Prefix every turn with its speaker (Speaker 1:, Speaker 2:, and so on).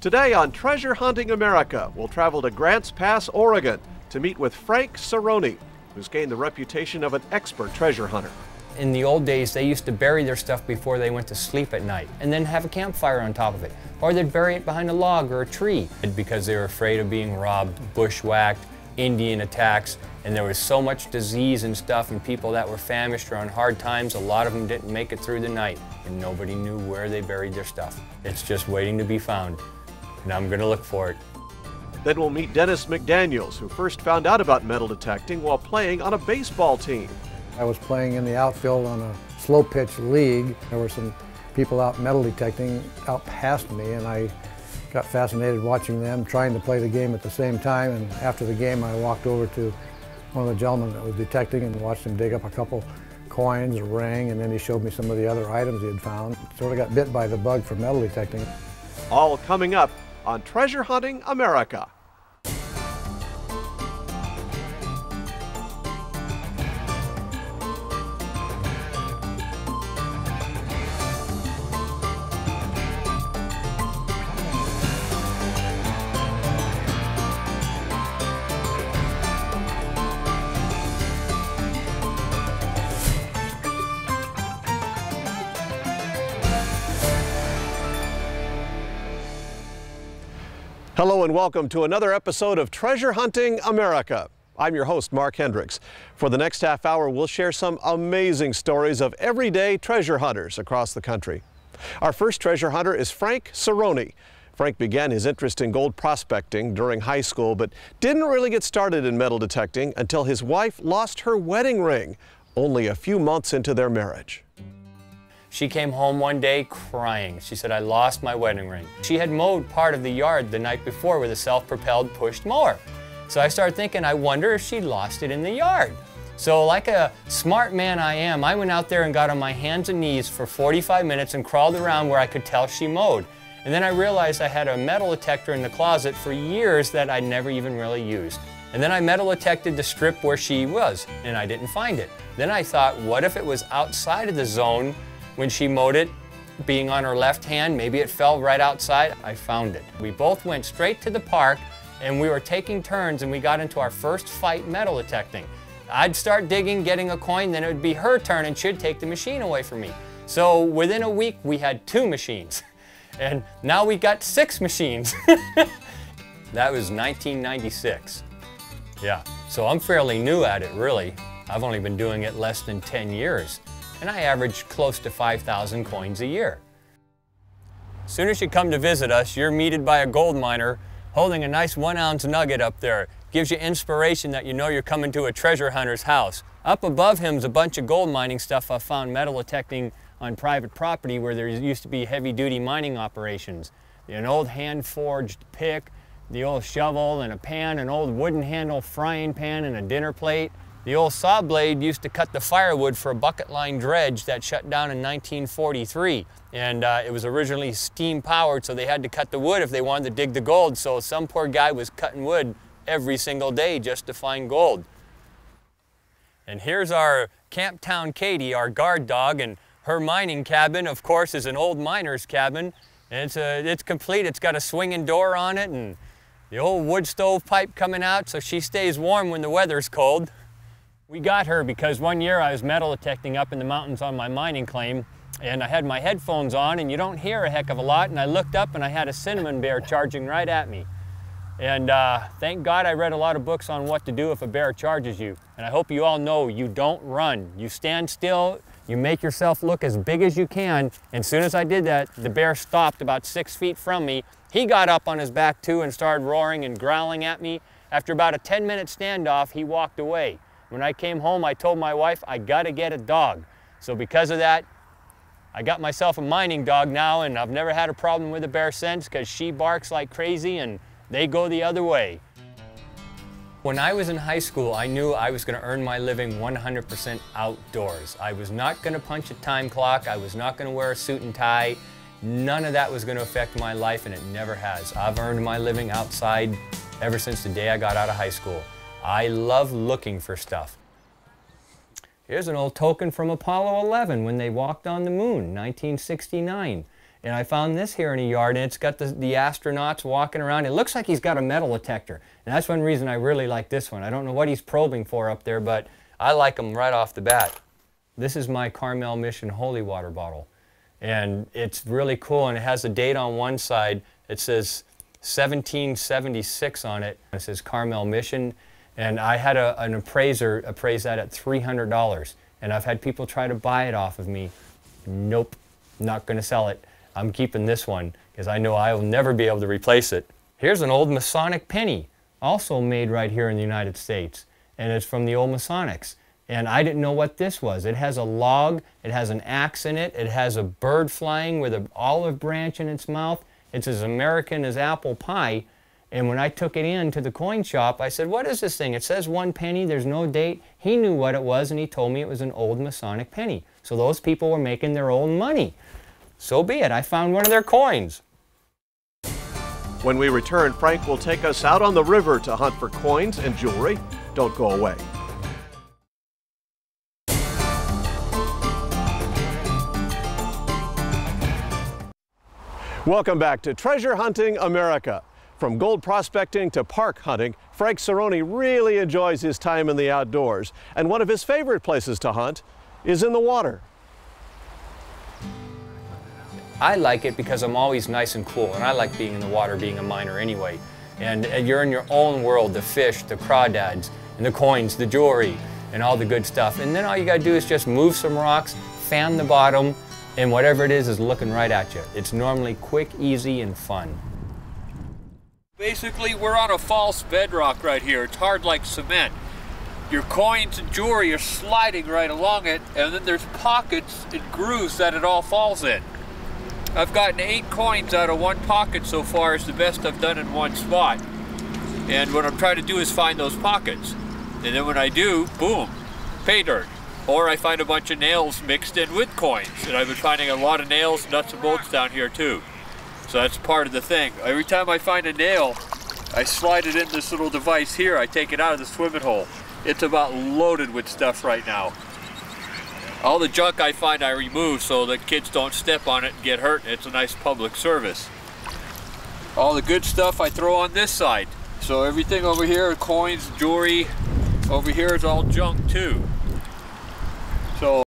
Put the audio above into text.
Speaker 1: Today on Treasure Hunting America, we'll travel to Grants Pass, Oregon to meet with Frank Serroni, who's gained the reputation of an expert treasure hunter.
Speaker 2: In the old days, they used to bury their stuff before they went to sleep at night and then have a campfire on top of it. Or they'd bury it behind a log or a tree because they were afraid of being robbed, bushwhacked, Indian attacks, and there was so much disease and stuff and people that were famished or on hard times, a lot of them didn't make it through the night and nobody knew where they buried their stuff. It's just waiting to be found, and I'm gonna look for it.
Speaker 1: Then we'll meet Dennis McDaniels, who first found out about metal detecting while playing on a baseball team.
Speaker 3: I was playing in the outfield on a slow pitch league. There were some people out metal detecting out past me, and I got fascinated watching them trying to play the game at the same time. And after the game, I walked over to one of the gentlemen that was detecting and watched him dig up a couple coins, a ring, and then he showed me some of the other items he had found. Sort of got bit by the bug for metal detecting.
Speaker 1: All coming up on Treasure Hunting America. Hello and welcome to another episode of Treasure Hunting America. I'm your host, Mark Hendricks. For the next half hour, we'll share some amazing stories of everyday treasure hunters across the country. Our first treasure hunter is Frank Serroni. Frank began his interest in gold prospecting during high school, but didn't really get started in metal detecting until his wife lost her wedding ring, only a few months into their marriage.
Speaker 2: She came home one day crying. She said, I lost my wedding ring. She had mowed part of the yard the night before with a self-propelled pushed mower. So I started thinking, I wonder if she'd lost it in the yard. So like a smart man I am, I went out there and got on my hands and knees for 45 minutes and crawled around where I could tell she mowed. And then I realized I had a metal detector in the closet for years that I'd never even really used. And then I metal detected the strip where she was, and I didn't find it. Then I thought, what if it was outside of the zone when she mowed it, being on her left hand, maybe it fell right outside. I found it. We both went straight to the park and we were taking turns and we got into our first fight metal detecting. I'd start digging, getting a coin, then it would be her turn and she'd take the machine away from me. So within a week we had 2 machines and now we got 6 machines. That was 1996. Yeah, so I'm fairly new at it really. I've only been doing it less than 10 years. And I average close to 5,000 coins a year. As soon as you come to visit us, you're meted by a gold miner holding a nice 1-ounce nugget up there. Gives you inspiration that you know you're coming to a treasure hunter's house. Up above him is a bunch of gold mining stuff I found metal detecting on private property where there used to be heavy-duty mining operations. An old hand-forged pick, the old shovel and a pan, an old wooden handle frying pan and a dinner plate. The old saw blade used to cut the firewood for a bucket line dredge that shut down in 1943. And it was originally steam powered, so they had to cut the wood if they wanted to dig the gold. So some poor guy was cutting wood every single day just to find gold. And here's our Camptown Katie, our guard dog, and her mining cabin, of course, is an old miner's cabin. And it's complete. It's got a swinging door on it and the old wood stove pipe coming out so she stays warm when the weather's cold. We got her because one year I was metal detecting up in the mountains on my mining claim and I had my headphones on and you don't hear a heck of a lot, and I looked up and I had a cinnamon bear charging right at me. And thank God I read a lot of books on what to do if a bear charges you. And I hope you all know you don't run. You stand still, you make yourself look as big as you can, and as soon as I did that, the bear stopped about 6 feet from me. He got up on his back too and started roaring and growling at me. After about a 10-minute standoff, he walked away. When I came home, I told my wife, I gotta get a dog. So because of that, I got myself a mining dog now, and I've never had a problem with a bear since because she barks like crazy and they go the other way. When I was in high school, I knew I was gonna earn my living 100% outdoors. I was not gonna punch a time clock. I was not gonna wear a suit and tie. None of that was gonna affect my life, and it never has. I've earned my living outside ever since the day I got out of high school. I love looking for stuff. Here's an old token from Apollo 11 when they walked on the moon, 1969. And I found this here in a yard, and it's got the astronauts walking around. It looks like he's got a metal detector. And that's one reason I really like this one. I don't know what he's probing for up there, but I like him right off the bat. This is my Carmel Mission holy water bottle. And it's really cool, and it has a date on one side. It says 1776 on it. It says Carmel Mission. And I had an appraiser appraise that at $300. And I've had people try to buy it off of me. Nope, not going to sell it. I'm keeping this one because I know I will never be able to replace it. Here's an old Masonic penny, also made right here in the United States. And it's from the old Masonics. And I didn't know what this was. It has a log, it has an axe in it, it has a bird flying with an olive branch in its mouth. It's as American as apple pie. And when I took it in to the coin shop, I said, what is this thing? It says 1 penny, there's no date. He knew what it was, and he told me it was an old Masonic penny. So those people were making their own money. So be it, I found one of their coins.
Speaker 1: When we return, Frank will take us out on the river to hunt for coins and jewelry. Don't go away. Welcome back to Treasure Hunting America. From gold prospecting to park hunting, Frank Cerrone really enjoys his time in the outdoors. And one of his favorite places to hunt is in the water.
Speaker 2: I like it because I'm always nice and cool, and I like being in the water, being a miner anyway. And you're in your own world, the fish, the crawdads, and the coins, the jewelry, and all the good stuff. And then all you gotta do is just move some rocks, fan the bottom, and whatever it is looking right at you. It's normally quick, easy, and fun.
Speaker 4: Basically, we're on a false bedrock right here. It's hard like cement. Your coins and jewelry are sliding right along it, and then there's pockets and grooves that it all falls in. I've gotten 8 coins out of 1 pocket so far. It's the best I've done in 1 spot. And what I'm trying to do is find those pockets. And then when I do, boom, pay dirt. Or I find a bunch of nails mixed in with coins. And I've been finding a lot of nails, nuts and bolts down here too. So that's part of the thing. Every time I find a nail, I slide it in this little device here. I take it out of the swimming hole. It's about loaded with stuff right now. All the junk I find I remove so that kids don't step on it and get hurt. It's a nice public service. All the good stuff I throw on this side. So everything over here, coins, jewelry, over here is all junk too. So